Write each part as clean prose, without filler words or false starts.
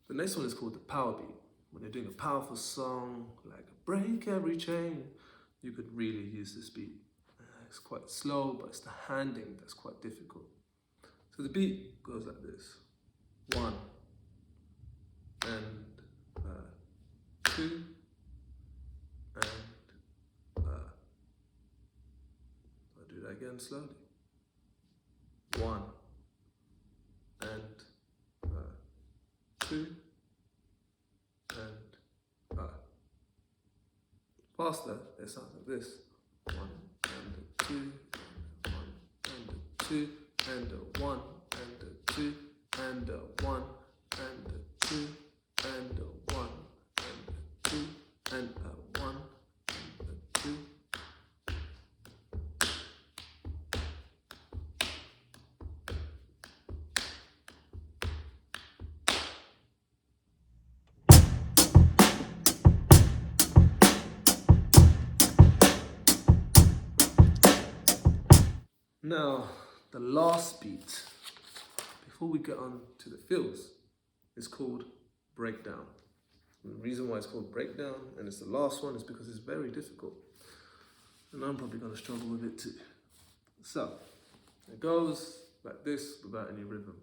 The next one is called the power beat. When you're doing a powerful song, like Break Every Chain, you could really use this beat. It's quite slow, but it's the handing that's quite difficult. So the beat goes like this. 1 and 2 and I'll do that again slowly. 1 and 2 and faster, it sounds like this. 1 and 2 and 1 and 2 and 1 and 2 and 1 and 2 and 1 and 2 and 1 and 2. Now, the last beat, before we get on to the fills, is called breakdown. And the reason why it's called breakdown, and it's the last one, is because it's very difficult. And I'm probably going to struggle with it too. So, it goes like this without any rhythm.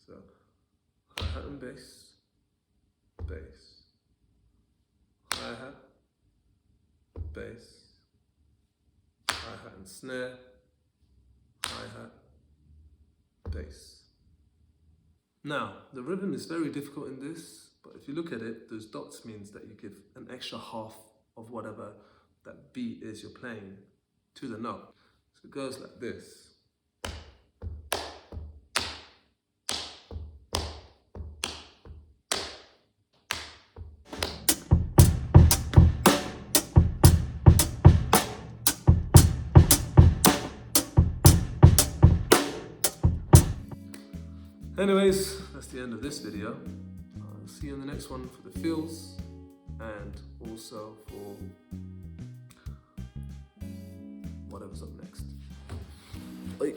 So, hi-hat and bass, bass, hi-hat, bass, hi-hat and snare, hi-hat, bass. Now, the rhythm is very difficult in this, but if you look at it, those dots means that you give an extra half of whatever that beat is you're playing to the note. So it goes like this. Anyways, that's the end of this video. I'll see you in the next one for the fills and also for whatever's up next. Bye.